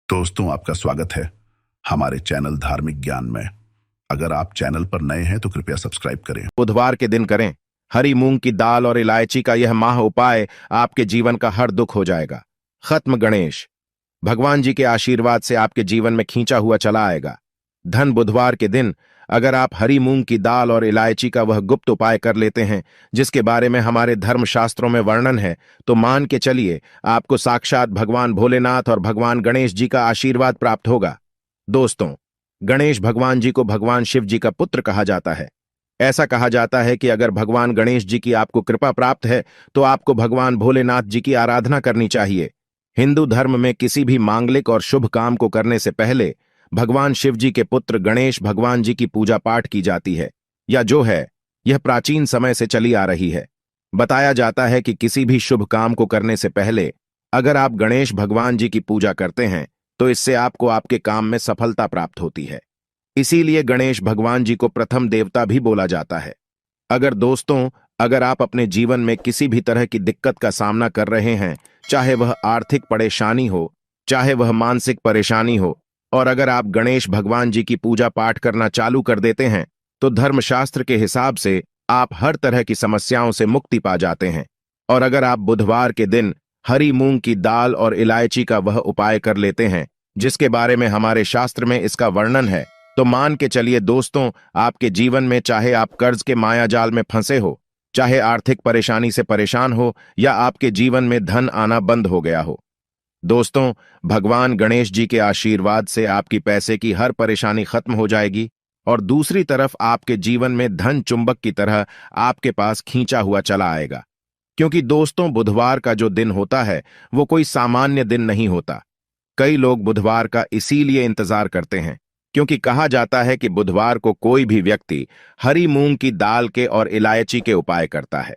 दोस्तों, आपका स्वागत है हमारे चैनल धार्मिक ज्ञान में। अगर आप चैनल पर नए हैं तो कृपया सब्सक्राइब करें। बुधवार के दिन करें। हरी मूंग की दाल और इलायची का यह माह उपाय आपके जीवन का हर दुख हो जाएगा। खत्म गणेश। भगवान जी के आशीर्वाद से आपके जीवन में खींचा हुआ चला आएगा धन। बुधवार के दिन अगर आप हरी मूंग की दाल और इलायची का वह गुप्त उपाय कर लेते हैं जिसके बारे में हमारे धर्मशास्त्रों में वर्णन है, तो मान के चलिए आपको साक्षात भगवान भोलेनाथ और भगवान गणेश जी का आशीर्वाद प्राप्त होगा। दोस्तों, गणेश भगवान जी को भगवान शिव जी का पुत्र कहा जाता है। ऐसा कहा जाता है कि अगर भगवान गणेश जी की आपको कृपा प्राप्त है तो आपको भगवान भोलेनाथ जी की आराधना करनी चाहिए। हिंदू धर्म में किसी भी मांगलिक और शुभ काम को करने से पहले भगवान शिव जी के पुत्र गणेश भगवान जी की पूजा पाठ की जाती है, या जो है यह प्राचीन समय से चली आ रही है। बताया जाता है कि किसी भी शुभ काम को करने से पहले अगर आप गणेश भगवान जी की पूजा करते हैं तो इससे आपको आपके काम में सफलता प्राप्त होती है। इसीलिए गणेश भगवान जी को प्रथम देवता भी बोला जाता है। अगर आप अपने जीवन में किसी भी तरह की दिक्कत का सामना कर रहे हैं, चाहे वह आर्थिक परेशानी हो, चाहे वह मानसिक परेशानी हो, और अगर आप गणेश भगवान जी की पूजा पाठ करना चालू कर देते हैं तो धर्मशास्त्र के हिसाब से आप हर तरह की समस्याओं से मुक्ति पा जाते हैं। और अगर आप बुधवार के दिन हरी मूंग की दाल और इलायची का वह उपाय कर लेते हैं जिसके बारे में हमारे शास्त्र में इसका वर्णन है, तो मान के चलिए दोस्तों, आपके जीवन में चाहे आप कर्ज के मायाजाल में फंसे हो, चाहे आर्थिक परेशानी से परेशान हो, या आपके जीवन में धन आना बंद हो गया हो, दोस्तों, भगवान गणेश जी के आशीर्वाद से आपकी पैसे की हर परेशानी खत्म हो जाएगी और दूसरी तरफ आपके जीवन में धन चुंबक की तरह आपके पास खींचा हुआ चला आएगा। क्योंकि दोस्तों, बुधवार का जो दिन होता है वो कोई सामान्य दिन नहीं होता। कई लोग बुधवार का इसीलिए इंतजार करते हैं क्योंकि कहा जाता है कि बुधवार को कोई भी व्यक्ति हरी मूंग की दाल के और इलायची के उपाय करता है,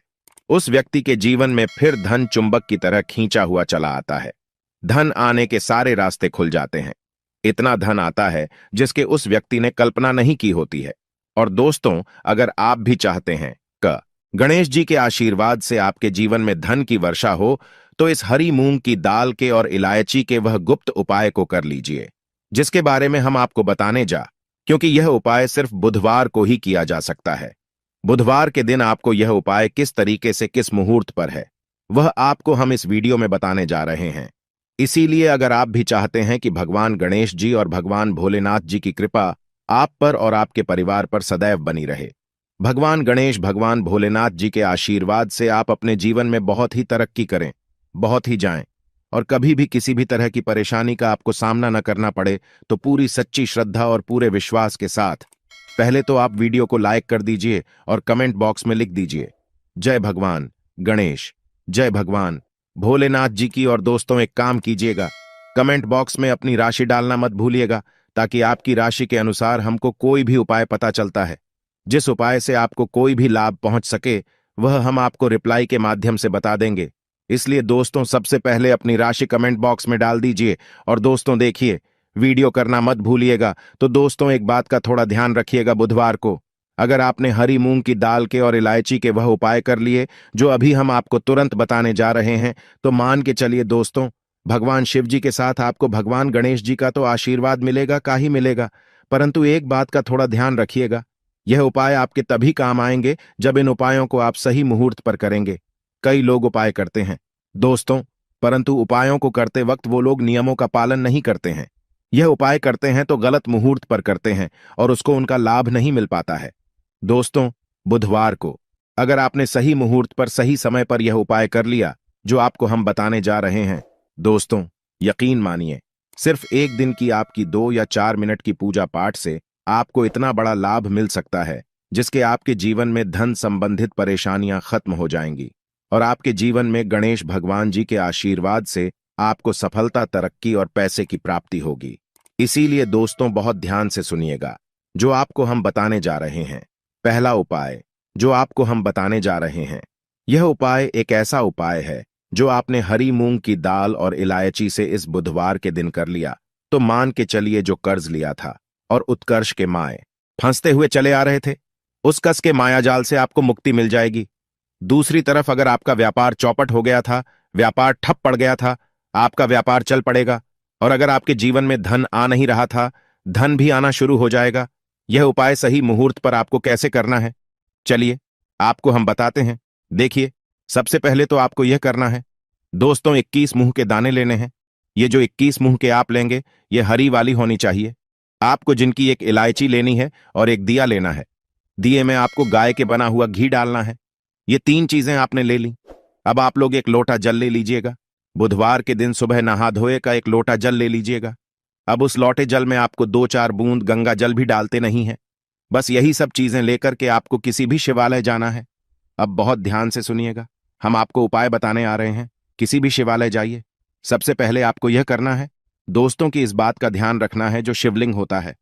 उस व्यक्ति के जीवन में फिर धन चुंबक की तरह खींचा हुआ चला आता है। धन आने के सारे रास्ते खुल जाते हैं। इतना धन आता है जिसके उस व्यक्ति ने कल्पना नहीं की होती है। और दोस्तों, अगर आप भी चाहते हैं कि गणेश जी के आशीर्वाद से आपके जीवन में धन की वर्षा हो, तो इस हरी मूंग की दाल के और इलायची के वह गुप्त उपाय को कर लीजिए जिसके बारे में हम आपको बताने क्योंकि यह उपाय सिर्फ बुधवार को ही किया जा सकता है। बुधवार के दिन आपको यह उपाय किस तरीके से किस मुहूर्त पर है वह आपको हम इस वीडियो में बताने जा रहे हैं। इसीलिए अगर आप भी चाहते हैं कि भगवान गणेश जी और भगवान भोलेनाथ जी की कृपा आप पर और आपके परिवार पर सदैव बनी रहे, भगवान गणेश भगवान भोलेनाथ जी के आशीर्वाद से आप अपने जीवन में बहुत ही तरक्की करें, बहुत ही जाएं, और कभी भी किसी भी तरह की परेशानी का आपको सामना न करना पड़े, तो पूरी सच्ची श्रद्धा और पूरे विश्वास के साथ पहले तो आप वीडियो को लाइक कर दीजिए और कमेंट बॉक्स में लिख दीजिए जय भगवान गणेश, जय भगवान भोलेनाथ जी की। और दोस्तों, एक काम कीजिएगा, कमेंट बॉक्स में अपनी राशि डालना मत भूलिएगा, ताकि आपकी राशि के अनुसार हमको कोई भी उपाय पता चलता है। जिस उपाय से आपको कोई भी लाभ पहुंच सके वह हम आपको रिप्लाई के माध्यम से बता देंगे। इसलिए दोस्तों, सबसे पहले अपनी राशि कमेंट बॉक्स में डाल दीजिए। और दोस्तों देखिए, वीडियो करना मत भूलिएगा। तो दोस्तों, एक बात का थोड़ा ध्यान रखिएगा, बुधवार को अगर आपने हरी मूंग की दाल के और इलायची के वह उपाय कर लिए जो अभी हम आपको तुरंत बताने जा रहे हैं, तो मान के चलिए दोस्तों, भगवान शिव जी के साथ आपको भगवान गणेश जी का तो आशीर्वाद मिलेगा का ही मिलेगा, परंतु एक बात का थोड़ा ध्यान रखिएगा, यह उपाय आपके तभी काम आएंगे जब इन उपायों को आप सही मुहूर्त पर करेंगे। कई लोग उपाय करते हैं दोस्तों, परंतु उपायों को करते वक्त वो लोग नियमों का पालन नहीं करते हैं। यह उपाय करते हैं तो गलत मुहूर्त पर करते हैं और उसको उनका लाभ नहीं मिल पाता है। दोस्तों, बुधवार को अगर आपने सही मुहूर्त पर सही समय पर यह उपाय कर लिया जो आपको हम बताने जा रहे हैं, दोस्तों यकीन मानिए, सिर्फ एक दिन की आपकी 2 या 4 मिनट की पूजा पाठ से आपको इतना बड़ा लाभ मिल सकता है जिसके आपके जीवन में धन संबंधित परेशानियां खत्म हो जाएंगी और आपके जीवन में गणेश भगवान जी के आशीर्वाद से आपको सफलता, तरक्की और पैसे की प्राप्ति होगी। इसीलिए दोस्तों, बहुत ध्यान से सुनिएगा जो आपको हम बताने जा रहे हैं। पहला उपाय जो आपको हम बताने जा रहे हैं, यह उपाय एक ऐसा उपाय है जो आपने हरी मूंग की दाल और इलायची से इस बुधवार के दिन कर लिया, तो मान के चलिए जो कर्ज लिया था और उत्कर्ष के माए फंसते हुए चले आ रहे थे, उस कस के मायाजाल से आपको मुक्ति मिल जाएगी। दूसरी तरफ अगर आपका व्यापार चौपट हो गया था, व्यापार ठप पड़ गया था, आपका व्यापार चल पड़ेगा। और अगर आपके जीवन में धन आ नहीं रहा था, धन भी आना शुरू हो जाएगा। यह उपाय सही मुहूर्त पर आपको कैसे करना है, चलिए आपको हम बताते हैं। देखिए, सबसे पहले तो आपको यह करना है दोस्तों, 21 मुंह के दाने लेने हैं। ये जो 21 मुंह के आप लेंगे, ये हरी वाली होनी चाहिए। आपको जिनकी एक इलायची लेनी है और एक दिया लेना है। दिए में आपको गाय के बना हुआ घी डालना है। ये 3 चीजें आपने ले ली। अब आप लोग एक लोटा जल ले लीजिएगा। बुधवार के दिन सुबह नहा धोए का एक लोटा जल ले लीजिएगा। अब उस लौटे जल में आपको 2-4 बूंद गंगा जल भी डालते नहीं है। बस यही सब चीजें लेकर के आपको किसी भी शिवालय जाना है। अब बहुत ध्यान से सुनिएगा, हम आपको उपाय बताने आ रहे हैं। किसी भी शिवालय जाइए। सबसे पहले आपको यह करना है दोस्तों की इस बात का ध्यान रखना है, जो शिवलिंग होता है,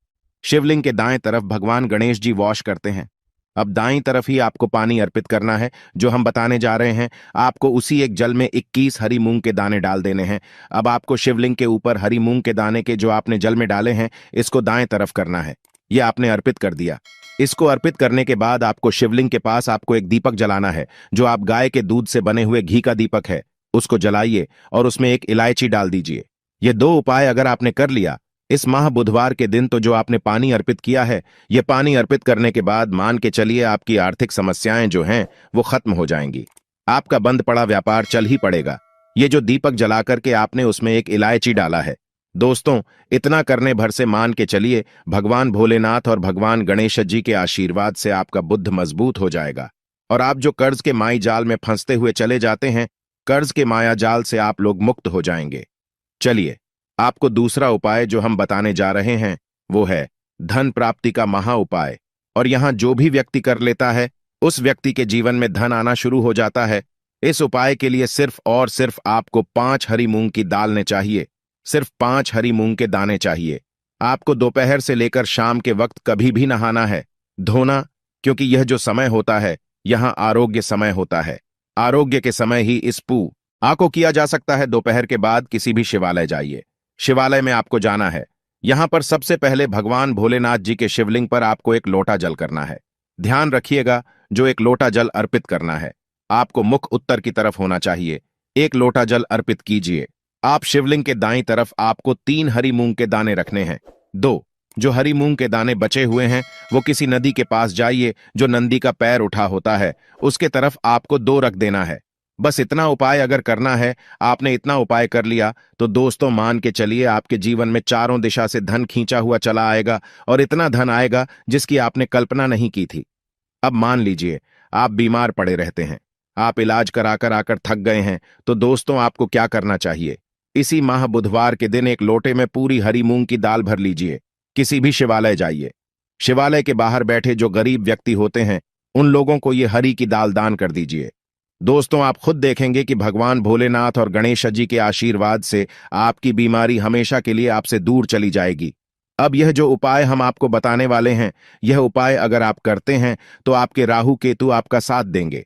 शिवलिंग के दाएं तरफ भगवान गणेश जी वॉश करते हैं। अब दाईं तरफ ही आपको पानी अर्पित करना है। जो हम बताने जा रहे हैं, आपको उसी एक जल में 21 हरी मूंग के दाने डाल देने हैं। अब आपको शिवलिंग के ऊपर हरी मूंग के दाने के जो आपने जल में डाले हैं, इसको दाएं तरफ करना है। ये आपने अर्पित कर दिया। इसको अर्पित करने के बाद आपको शिवलिंग के पास आपको एक दीपक जलाना है, जो आप गाय के दूध से बने हुए घी का दीपक है। उसको जलाइए और उसमें एक इलायची डाल दीजिए। ये 2 उपाय अगर आपने कर लिया इस माह बुधवार के दिन, तो जो आपने पानी अर्पित किया है, यह पानी अर्पित करने के बाद मान के चलिए आपकी आर्थिक समस्याएं जो हैं वो खत्म हो जाएंगी। आपका बंद पड़ा व्यापार चल ही पड़ेगा। ये जो दीपक जला करके आपने उसमें एक इलायची डाला है दोस्तों, इतना करने भर से मान के चलिए भगवान भोलेनाथ और भगवान गणेश जी के आशीर्वाद से आपका बुद्ध मजबूत हो जाएगा। और आप जो कर्ज के माई जाल में फंसते हुए चले जाते हैं, कर्ज के माया जाल से आप लोग मुक्त हो जाएंगे। चलिए आपको दूसरा उपाय जो हम बताने जा रहे हैं, वो है धन प्राप्ति का महा उपाय। और यहां जो भी व्यक्ति कर लेता है, उस व्यक्ति के जीवन में धन आना शुरू हो जाता है। इस उपाय के लिए सिर्फ और सिर्फ आपको 5 हरी मूंग की दाल ने चाहिए। सिर्फ 5 हरी मूंग के दाने चाहिए। आपको दोपहर से लेकर शाम के वक्त कभी भी नहाना है, धोना, क्योंकि यह जो समय होता है, यहां आरोग्य समय होता है। आरोग्य के समय ही इस पूजा को किया जा सकता है। दोपहर के बाद किसी भी शिवालय जाइए। शिवालय में आपको जाना है। यहां पर सबसे पहले भगवान भोलेनाथ जी के शिवलिंग पर आपको एक लोटा जल करना है। ध्यान रखिएगा, जो एक लोटा जल अर्पित करना है, आपको मुख उत्तर की तरफ होना चाहिए। एक लोटा जल अर्पित कीजिए। आप शिवलिंग के दाईं तरफ आपको 3 हरी मूंग के दाने रखने हैं। 2 जो हरी मूंग के दाने बचे हुए हैं, वो किसी नदी के पास जाइए, जो नंदी का पैर उठा होता है, उसके तरफ आपको 2 रख देना है। बस इतना उपाय अगर करना है, आपने इतना उपाय कर लिया, तो दोस्तों मान के चलिए आपके जीवन में चारों दिशा से धन खींचा हुआ चला आएगा, और इतना धन आएगा जिसकी आपने कल्पना नहीं की थी। अब मान लीजिए आप बीमार पड़े रहते हैं, आप इलाज कराकर आकर थक गए हैं, तो दोस्तों आपको क्या करना चाहिए? इसी माह बुधवार के दिन एक लोटे में पूरी हरी मूंग की दाल भर लीजिए। किसी भी शिवालय जाइए। शिवालय के बाहर बैठे जो गरीब व्यक्ति होते हैं, उन लोगों को ये हरी की दाल दान कर दीजिए। दोस्तों आप खुद देखेंगे कि भगवान भोलेनाथ और गणेश जी के आशीर्वाद से आपकी बीमारी हमेशा के लिए आपसे दूर चली जाएगी। अब यह जो उपाय हम आपको बताने वाले हैं, यह उपाय अगर आप करते हैं तो आपके राहु केतु आपका साथ देंगे।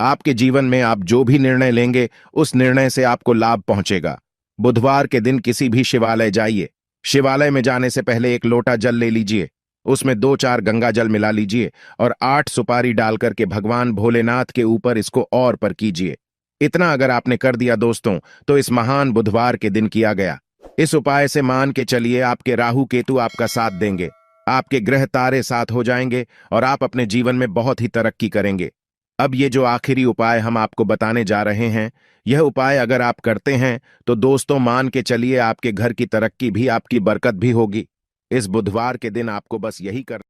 आपके जीवन में आप जो भी निर्णय लेंगे, उस निर्णय से आपको लाभ पहुंचेगा। बुधवार के दिन किसी भी शिवालय जाइए। शिवालय में जाने से पहले एक लोटा जल ले लीजिए, उसमें 2-4 गंगा जल मिला लीजिए और 8 सुपारी डाल करके भगवान भोलेनाथ के ऊपर इसको और पर कीजिए। इतना अगर आपने कर दिया दोस्तों, तो इस महान बुधवार के दिन किया गया इस उपाय से मान के चलिए आपके राहु केतु आपका साथ देंगे, आपके ग्रह तारे साथ हो जाएंगे और आप अपने जीवन में बहुत ही तरक्की करेंगे। अब ये जो आखिरी उपाय हम आपको बताने जा रहे हैं, यह उपाय अगर आप करते हैं तो दोस्तों मान के चलिए आपके घर की तरक्की भी, आपकी बरकत भी होगी। इस बुधवार के दिन आपको बस यही कर